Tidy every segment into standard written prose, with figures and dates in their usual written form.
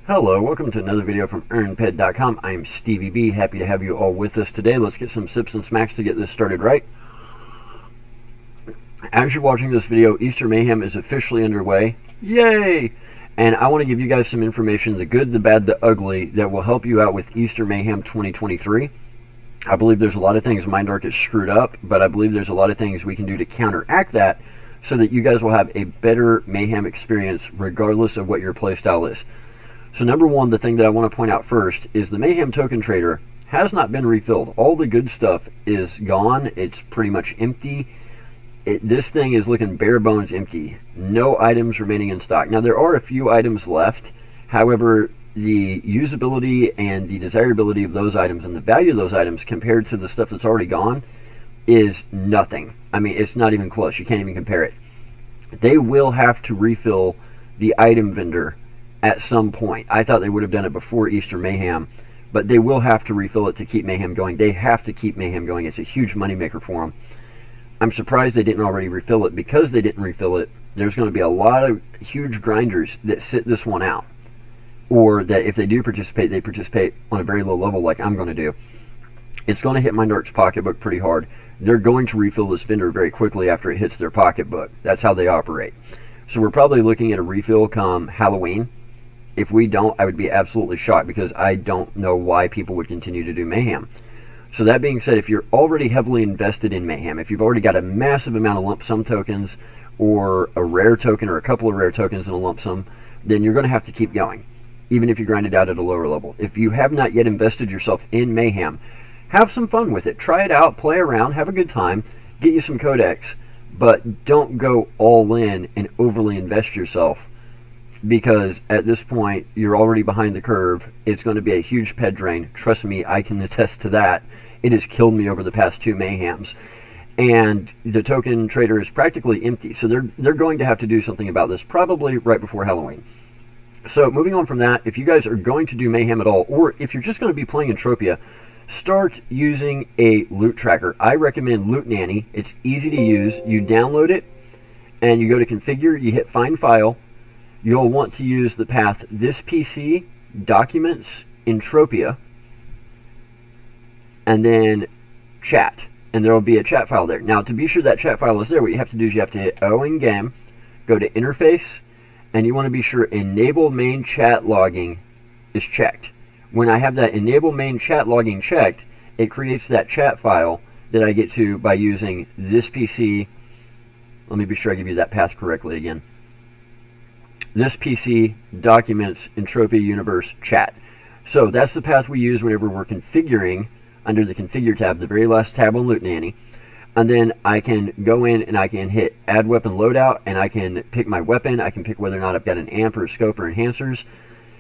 Hello, welcome to another video from EarnPed.com. I'm Stevie B. Happy to have you all with us today. Let's get some sips and smacks to get this started right. As you're watching this video, Easter Mayhem is officially underway. Yay! And I want to give you guys some information, the good, the bad, the ugly, that will help you out with Easter Mayhem 2023. I believe there's a lot of things Mindark is screwed up, but I believe there's a lot of things we can do to counteract that so that you guys will have a better Mayhem experience regardless of what your playstyle is. So number one, the thing that I want to point out first is the Mayhem Token Trader has not been refilled. All the good stuff is gone. It's pretty much empty. This thing is looking bare bones empty. No items remaining in stock. Now there are a few items left. However, the usability and the desirability of those items and the value of those items compared to the stuff that's already gone is nothing. I mean, it's not even close. You can't even compare it. They will have to refill the item vendor at some point. I thought they would have done it before Easter Mayhem, but they will have to refill it to keep Mayhem going. They have to keep Mayhem going. It's a huge moneymaker for them. I'm surprised they didn't already refill it. Because they didn't refill it, there's going to be a lot of huge grinders that sit this one out. Or that if they do participate, they participate on a very low level like I'm going to do. It's going to hit Mindark's pocketbook pretty hard. They're going to refill this vendor very quickly after it hits their pocketbook. That's how they operate. So we're probably looking at a refill come Halloween. If we don't, I would be absolutely shocked because I don't know why people would continue to do Mayhem. So that being said, if you're already heavily invested in Mayhem, if you've already got a massive amount of lump sum tokens or a rare token or a couple of rare tokens in a lump sum, then you're going to have to keep going, even if you grind it out at a lower level. If you have not yet invested yourself in Mayhem, have some fun with it. Try it out, play around, have a good time, get you some codex, but don't go all in and overly invest yourself. Because at this point, you're already behind the curve. It's going to be a huge ped drain. Trust me, I can attest to that. It has killed me over the past 2 Mayhems. And the token trader is practically empty. So they're going to have to do something about this, probably right before Halloween. So moving on from that, if you guys are going to do Mayhem at all, or if you're just going to be playing Entropia, start using a loot tracker. I recommend Loot Nanny. It's easy to use. You download it, and you go to Configure, you hit Find File. You'll want to use the path this PC, Documents, Entropia, and then Chat. And there will be a chat file there. Now, to be sure that chat file is there, what you have to do is you have to hit O in Game, go to Interface, and you want to be sure Enable Main Chat Logging is checked. When I have that Enable Main Chat Logging checked, it creates that chat file that I get to by using this PC. Let me be sure I give you that path correctly again. This PC, Documents, Entropia Universe, Chat. So that's the path we use whenever we're configuring under the Configure tab, the very last tab on Loot Nanny. And then I can go in and I can hit Add Weapon Loadout, and I can pick my weapon. I can pick whether or not I've got an amp or a scope or enhancers.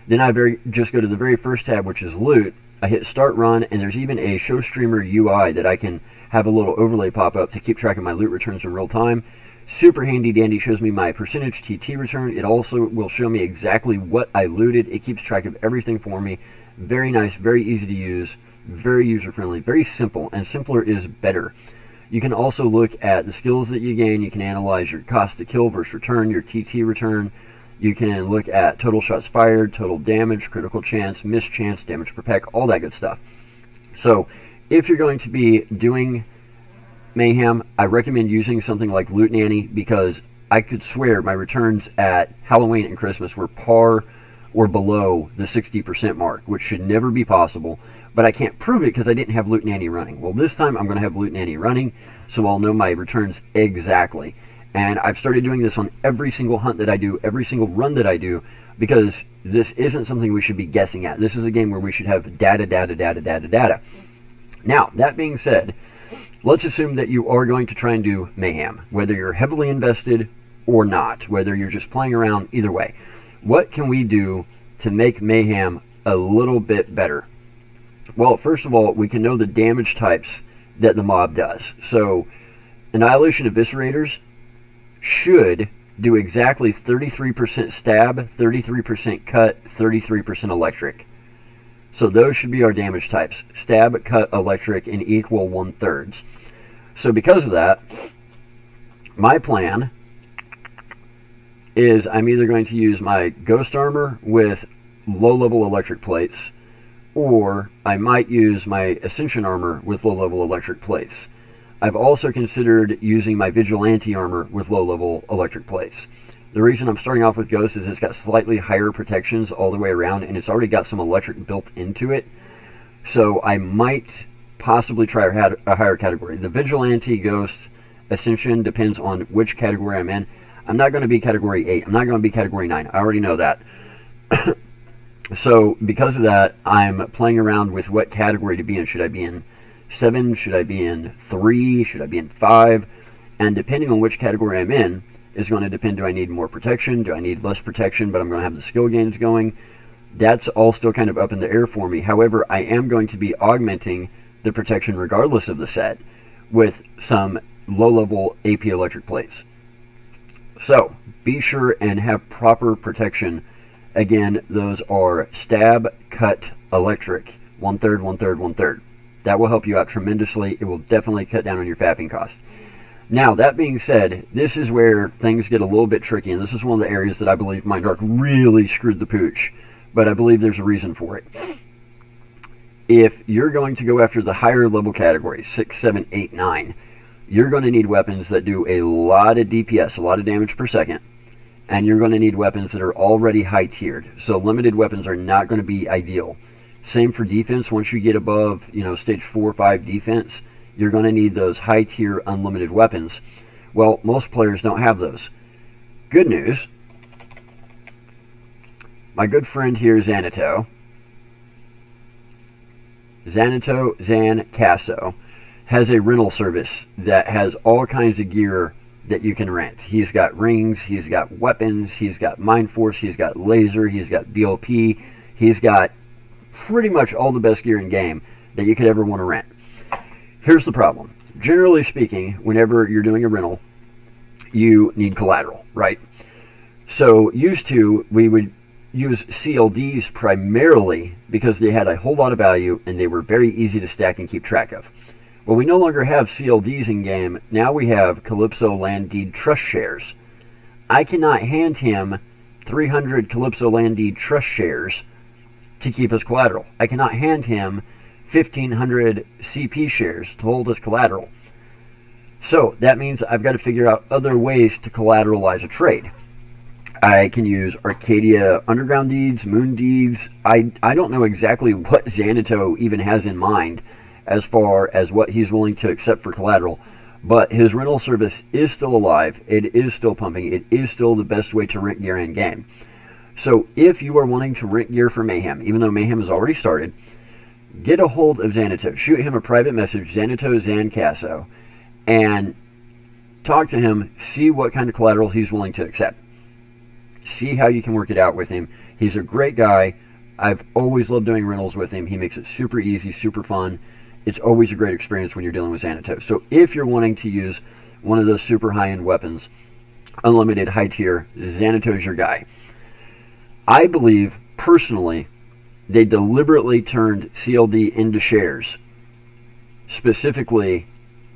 Then I just go to the very first tab, which is Loot. I hit Start Run, and there's even a Show Streamer UI that I can have a little overlay pop up to keep track of my loot returns in real time. Super handy dandy, shows me my percentage TT return. It also will show me exactly what I looted. It keeps track of everything for me. Very nice, very easy to use, very user friendly, very simple, and simpler is better. You can also look at the skills that you gain. You can analyze your cost to kill versus return, your TT return. You can look at total shots fired, total damage, critical chance, miss chance, damage per pack, all that good stuff. So if you're going to be doing Mayhem, I recommend using something like Loot Nanny, because I could swear my returns at Halloween and Christmas were par or below the 60% mark, which should never be possible, but I can't prove it because I didn't have Loot Nanny running. Well, this time I'm going to have Loot Nanny running, so I'll know my returns exactly. And I've started doing this on every single hunt that I do, every single run that I do, because this isn't something we should be guessing at. This is a game where we should have data. Now, that being said, let's assume that you are going to try and do Mayhem, whether you're heavily invested or not, whether you're just playing around, either way. What can we do to make Mayhem a little bit better? Well, first of all, we can know the damage types that the mob does. So, Annihilation Eviscerators should do exactly 33% stab, 33% cut, 33% electric. So those should be our damage types. Stab, cut, electric, and equal 1/3. So because of that, my plan is I'm either going to use my Ghost Armor with low-level electric plates, or I might use my Ascension armor with low-level electric plates. I've also considered using my Vigilante armor with low-level electric plates. The reason I'm starting off with Ghost is it's got slightly higher protections all the way around, and it's already got some electric built into it. So I might possibly try a higher category. The Vigilante, Ghost, Ascension depends on which category I'm in. I'm not going to be category 8. I'm not going to be category 9. I already know that. So because of that, I'm playing around with what category to be in. Should I be in 7? Should I be in 3? Should I be in 5? And depending on which category I'm in is going to depend. Do I need more protection? Do I need less protection, but I'm going to have the skill gains going? That's all still kind of up in the air for me. However, I am going to be augmenting the protection regardless of the set with some low-level AP electric plates. So be sure and have proper protection. Again, those are stab, cut, electric, 1/3, 1/3, 1/3. That will help you out tremendously. It will definitely cut down on your fapping cost. Now, that being said, this is where things get a little bit tricky, and this is one of the areas that I believe Mindark really screwed the pooch, but I believe there's a reason for it. If you're going to go after the higher level categories, 6, 7, 8, 9, you're going to need weapons that do a lot of DPS, a lot of damage per second, and you're going to need weapons that are already high tiered. So limited weapons are not going to be ideal. Same for defense. Once you get above, stage 4 or 5 defense, you're going to need those high tier unlimited weapons. Well, most players don't have those. Good news. My good friend here, Xanato, Xanato, has a rental service that has all kinds of gear that you can rent. He's got rings, he's got weapons, he's got Mind Force, he's got laser, he's got BLP, he's got pretty much all the best gear in game that you could ever want to rent. Here's the problem. Generally speaking, whenever you're doing a rental, you need collateral, right? So we would use CLDs primarily because they had a whole lot of value and they were very easy to stack and keep track of. Well, we no longer have CLDs in game. Now we have Calypso Land Deed Trust Shares. I cannot hand him 300 Calypso Land Deed Trust Shares to keep as collateral. I cannot hand him 1,500 CP shares to hold as collateral. So that means I've got to figure out other ways to collateralize a trade. I can use Arcadia Underground Deeds, Moon Deeds. I don't know exactly what Xanato even has in mind as far as what he's willing to accept for collateral, but his rental service is still alive. It is still pumping. It is still the best way to rent gear in game. So if you are wanting to rent gear for Mayhem, even though Mayhem has already started, get a hold of Xanato. Shoot him a private message, Xanato Zancasso, and talk to him. See what kind of collateral he's willing to accept. See how you can work it out with him. He's a great guy. I've always loved doing rentals with him. He makes it super easy, super fun. It's always a great experience when you're dealing with Xanato. So if you're wanting to use one of those super high-end weapons, unlimited high tier, Xanato is your guy. I believe, personally, they deliberately turned CLD into shares, specifically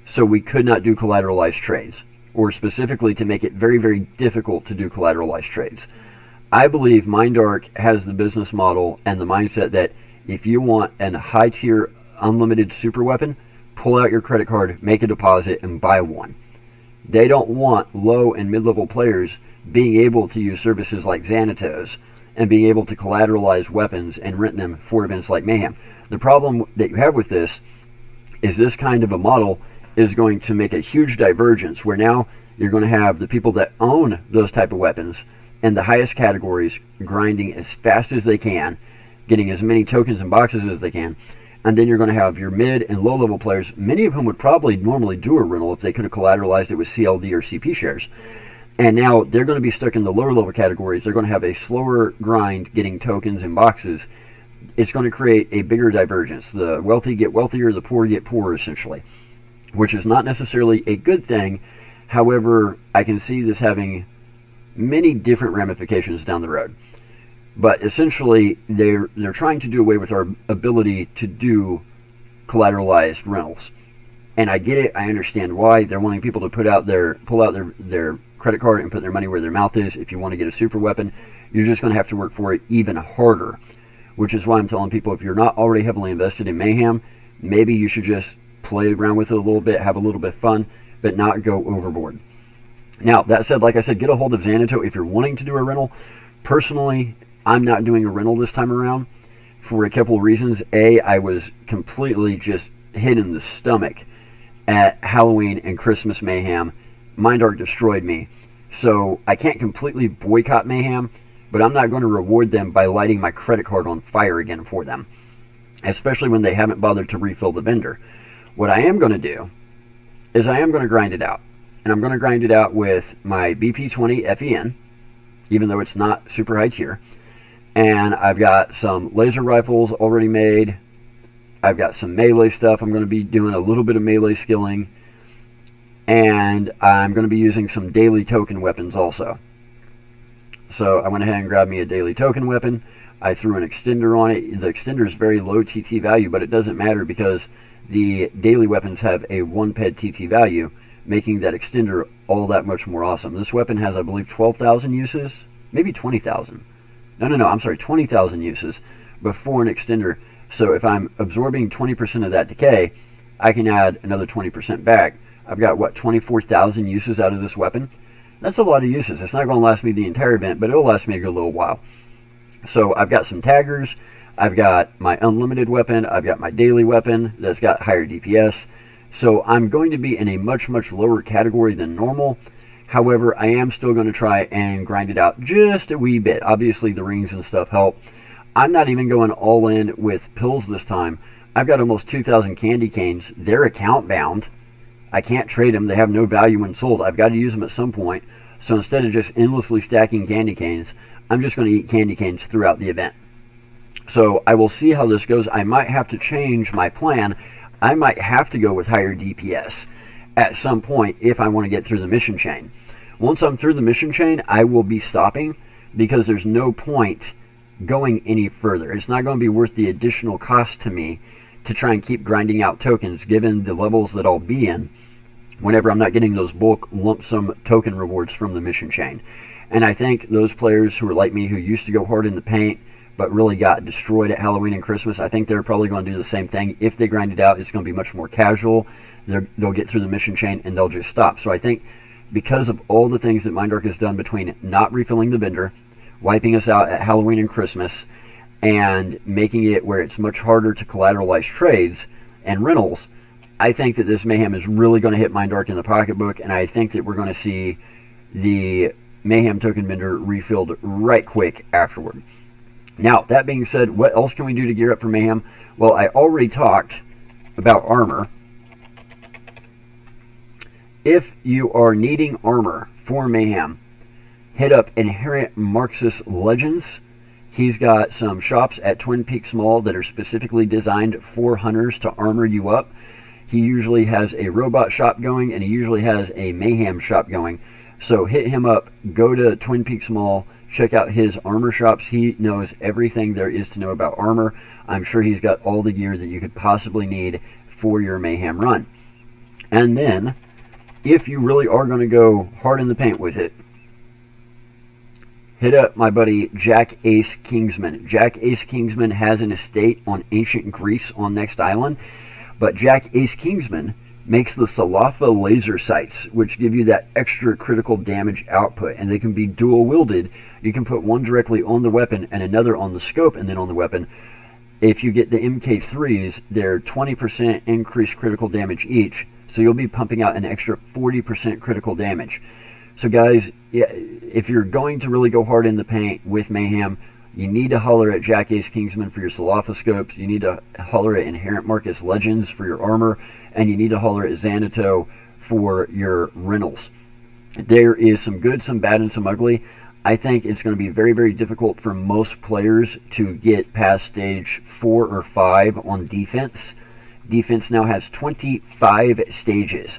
so we could not do collateralized trades, or specifically to make it very, very difficult to do collateralized trades. I believe Mindark has the business model and the mindset that if you want a high tier unlimited super weapon, pull out your credit card, make a deposit, and buy one. They don't want low and mid-level players being able to use services like Xanatos and being able to collateralize weapons and rent them for events like Mayhem. The problem that you have with this is this kind of a model is going to make a huge divergence where now you're going to have the people that own those type of weapons in the highest categories grinding as fast as they can, getting as many tokens and boxes as they can, and then you're going to have your mid and low level players, many of whom would probably normally do a rental if they could have collateralized it with CLD or CP shares. And now they're going to be stuck in the lower level categories. They're going to have a slower grind getting tokens and boxes. It's going to create a bigger divergence. The wealthy get wealthier, the poor get poorer, essentially, which is not necessarily a good thing. However, I can see this having many different ramifications down the road. But essentially, they're trying to do away with our ability to do collateralized rentals. And I get it. I understand why. They're wanting people to pull out their credit card and put their money where their mouth is. If you want to get a super weapon, you're just going to have to work for it even harder, which is why I'm telling people, if you're not already heavily invested in Mayhem, maybe you should just play around with it a little bit, have a little bit of fun, but not go overboard. Now, that said, like I said, get a hold of Xanato if you're wanting to do a rental. Personally, I'm not doing a rental this time around for a couple of reasons. A, I was completely just hit in the stomach at Halloween and Christmas Mayhem. Mindark destroyed me. So I can't completely boycott Mayhem, but I'm not going to reward them by lighting my credit card on fire again for them, especially when they haven't bothered to refill the vendor. What I am going to do is I am going to grind it out. And I'm going to grind it out with my BP20 FEN, even though it's not super high tier. And I've got some laser rifles already made. I've got some melee stuff. I'm going to be doing a little bit of melee skilling. And I'm going to be using some daily token weapons also. So I went ahead and grabbed me a daily token weapon. I threw an extender on it. The extender is very low TT value, but it doesn't matter because the daily weapons have a 1 ped TT value, making that extender all that much more awesome. This weapon has, I believe, 12,000 uses, maybe 20,000. No, I'm sorry, 20,000 uses before an extender. So if I'm absorbing 20% of that decay, I can add another 20% back. I've got, what, 24,000 uses out of this weapon? That's a lot of uses. It's not going to last me the entire event, but it'll last me a good little while. So I've got some taggers. I've got my unlimited weapon. I've got my daily weapon that's got higher DPS. So I'm going to be in a much, much lower category than normal. However, I am still going to try and grind it out just a wee bit. Obviously, the rings and stuff help. I'm not even going all in with pills this time. I've got almost 2,000 candy canes. They're account bound. I can't trade them. They have no value when sold. I've got to use them at some point. So instead of just endlessly stacking candy canes, I'm just going to eat candy canes throughout the event. So I will see how this goes. I might have to change my plan. I might have to go with higher DPS at some point if I want to get through the mission chain. Once I'm through the mission chain, I will be stopping because there's no point going any further. It's not going to be worth the additional cost to me to try and keep grinding out tokens given the levels that I'll be in whenever I'm not getting those bulk lump sum token rewards from the mission chain. And I think those players who are like me, who used to go hard in the paint but really got destroyed at Halloween and Christmas, I think they're probably going to do the same thing. If they grind it out, it's going to be much more casual. They'll get through the mission chain and they'll just stop. So I think because of all the things that Mindark has done between not refilling the vendor, wiping us out at Halloween and Christmas, and making it where it's much harder to collateralize trades and rentals, I think that this Mayhem is really going to hit Mindark in the pocketbook, and I think that we're going to see the Mayhem Token Vendor refilled right quick afterward. Now, that being said, what else can we do to gear up for Mayhem? Well, I already talked about armor. If you are needing armor for Mayhem, hit up Inherent Marxist Legends. He's got some shops at Twin Peaks Mall that are specifically designed for hunters to armor you up. He usually has a robot shop going, and he usually has a Mayhem shop going. So hit him up, go to Twin Peaks Mall, check out his armor shops. He knows everything there is to know about armor. I'm sure he's got all the gear that you could possibly need for your Mayhem run. And then, if you really are going to go hard in the paint with it, hit up my buddy Jack Ace Kingsman. Jack Ace Kingsman has an estate on ancient Greece on Next Island, but Jack Ace Kingsman makes the Salafa laser sights, which give you that extra critical damage output, and they can be dual wielded. You can put one directly on the weapon and another on the scope and then on the weapon. If you get the MK3s, they're 20% increased critical damage each, so you'll be pumping out an extra 40% critical damage. So guys, yeah, if you're going to really go hard in the paint with Mayhem, you need to holler at Jack Ace Kingsman for your Salafa scopes. You need to holler at Inherent Marxist Legends for your armor. And you need to holler at Xanato for your rentals. There is some good, some bad, and some ugly. I think it's going to be very, very difficult for most players to get past stage 4 or 5 on defense. Defense now has 25 stages.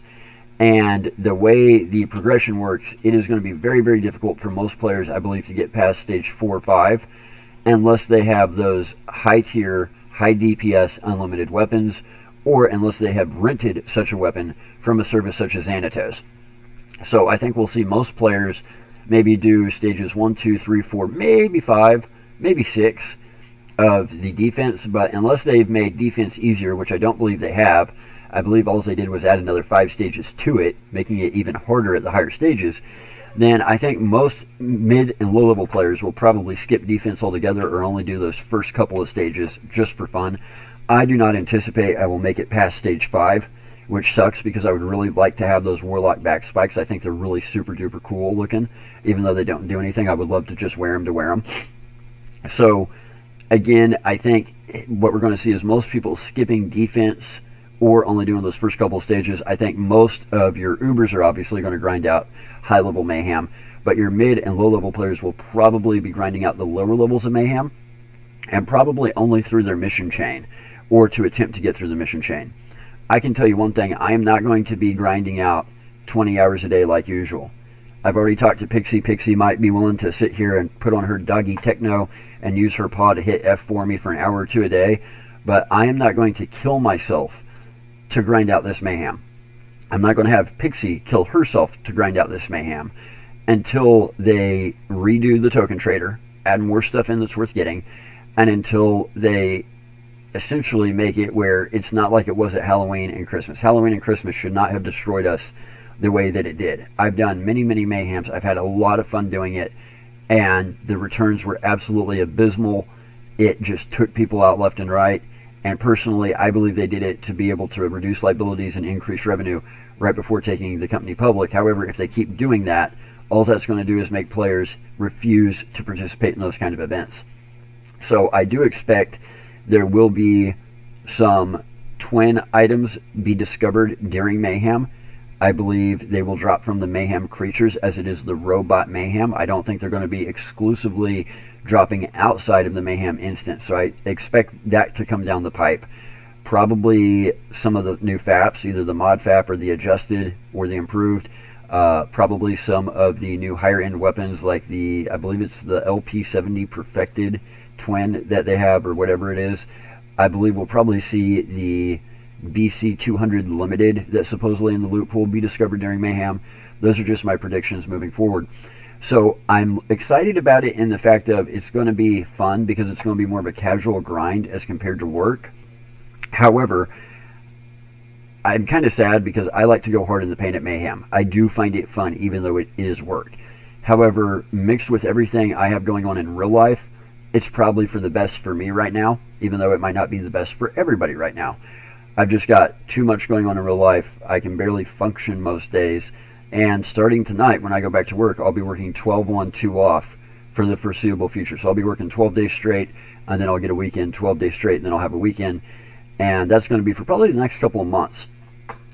And the way the progression works, it is going to be very, very difficult for most players, I believe, to get past stage 4 or 5 unless they have those high tier, high DPS unlimited weapons, or unless they have rented such a weapon from a service such as Xanatos. So I think we'll see most players maybe do stages 1, 2, 3, 4, maybe 5, maybe 6 of the defense. But unless they've made defense easier, which I don't believe they have, I believe all they did was add another 5 stages to it, making it even harder at the higher stages, then I think most mid and low level players will probably skip defense altogether or only do those first couple of stages just for fun. I do not anticipate I will make it past stage 5, which sucks because I would really like to have those Warlock back spikes. I think they're really super duper cool looking. Even though they don't do anything, I would love to just wear them to wear them. So again, I think what we're going to see is most people skipping defense or only doing those first couple of stages. I think most of your Ubers are obviously going to grind out high level Mayhem, but your mid and low level players will probably be grinding out the lower levels of Mayhem, and probably only through their mission chain, or to attempt to get through the mission chain. I can tell you one thing, I am not going to be grinding out 20 hours a day like usual. I've already talked to Pixie. Pixie might be willing to sit here and put on her doggy techno and use her paw to hit F for me for an hour or two a day, but I am not going to kill myself to grind out this Mayhem. I'm not going to have Pixie kill herself to grind out this Mayhem until they redo the token trader, add more stuff in that's worth getting, and until they essentially make it where it's not like it was at Halloween and Christmas. Halloween and Christmas should not have destroyed us the way that it did. I've done many Mayhems. I've had a lot of fun doing it, and the returns were absolutely abysmal. It just took people out left and right. And personally, I believe they did it to be able to reduce liabilities and increase revenue right before taking the company public. However, if they keep doing that, all that's going to do is make players refuse to participate in those kind of events. So I do expect there will be some twin items be discovered during Mayhem. I believe they will drop from the Mayhem creatures as it is the robot Mayhem. I don't think they're going to be exclusively dropping outside of the Mayhem instance. So I expect that to come down the pipe. Probably some of the new FAPs, either the mod FAP or the adjusted or the improved. Probably some of the new higher end weapons like the, I believe it's the LP70 perfected twin that they have or whatever it is. I believe we'll probably see the BC 200 limited that supposedly in the loot pool be discovered during Mayhem. Those are just my predictions moving forward. So I'm excited about it in the fact of it's going to be fun because it's going to be more of a casual grind as compared to work. However, I'm kind of sad because I like to go hard in the paint at Mayhem. I do find it fun even though it is work. However, mixed with everything I have going on in real life, it's probably for the best for me right now, even though it might not be the best for everybody right now. I've just got too much going on in real life. I can barely function most days. And starting tonight, when I go back to work, I'll be working 12 on, 2 off for the foreseeable future. So I'll be working 12 days straight, and then I'll get a weekend, 12 days straight, and then I'll have a weekend. And that's going to be for probably the next couple of months.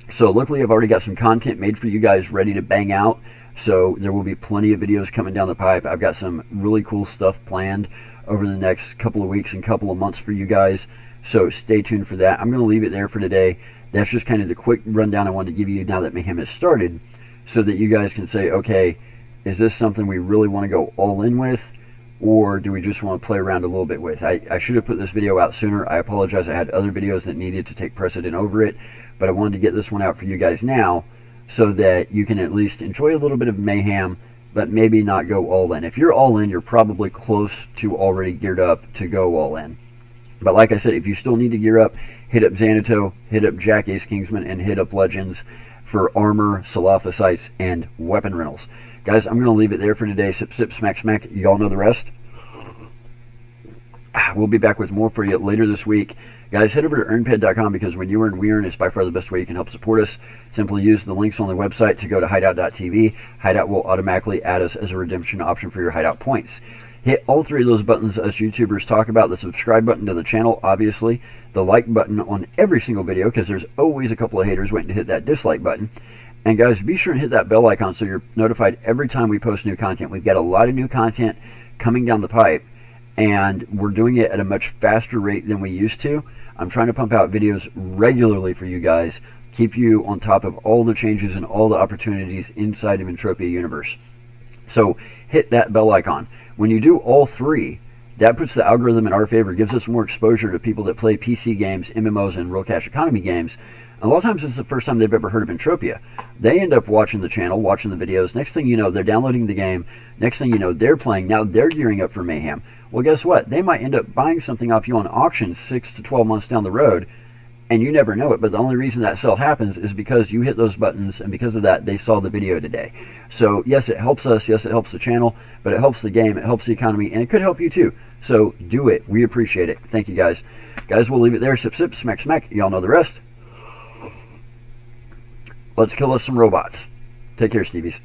So luckily, I've already got some content made for you guys ready to bang out. So there will be plenty of videos coming down the pipe. I've got some really cool stuff planned over the next couple of weeks and couple of months for you guys. So stay tuned for that. I'm going to leave it there for today. That's just kind of the quick rundown I wanted to give you now that Mayhem has started, so that you guys can say, okay, is this something we really want to go all in with, or do we just want to play around a little bit with? I should have put this video out sooner. I apologize. I had other videos that needed to take precedent over it, but I wanted to get this one out for you guys now so that you can at least enjoy a little bit of Mayhem, but maybe not go all in. If you're all in, you're probably close to already geared up to go all in. But like I said, if you still need to gear up, hit up Xanato, hit up Jack Ace Kingsman, and hit up Legends for armor, Salafosites, and weapon rentals. Guys, I'm going to leave it there for today. Sip, sip, smack, smack. Y'all know the rest. We'll be back with more for you later this week. Guys, head over to earnped.com because when you earn, we earn. It's by far the best way you can help support us. Simply use the links on the website to go to hideout.tv. Hideout will automatically add us as a redemption option for your Hideout points. Hit all 3 of those buttons us YouTubers talk about. The subscribe button to the channel, obviously. The like button on every single video because there's always a couple of haters waiting to hit that dislike button. And guys, be sure and hit that bell icon so you're notified every time we post new content. We've got a lot of new content coming down the pipe, and we're doing it at a much faster rate than we used to. I'm trying to pump out videos regularly for you guys, keep you on top of all the changes and all the opportunities inside of Entropia universe. So hit that bell icon. When you do all 3, That puts the algorithm in our favor, gives us more exposure to people that play PC games, MMOs, and real cash economy games. And a lot of times it's the first time they've ever heard of Entropia. They end up watching the channel, watching the videos. Next thing you know, they're downloading the game. Next thing you know, they're playing. Now they're gearing up for Mayhem. Well, guess what? They might end up buying something off you on auction 6 to 12 months down the road, and you never know it. But the only reason that sale happens is because you hit those buttons, and because of that, they saw the video today. So yes, it helps us. Yes, it helps the channel, but it helps the game. It helps the economy, and it could help you too. So do it. We appreciate it. Thank you, guys. Guys, we'll leave it there. Sip, sip, smack, smack. Y'all know the rest. Let's kill us some robots. Take care, Stevies.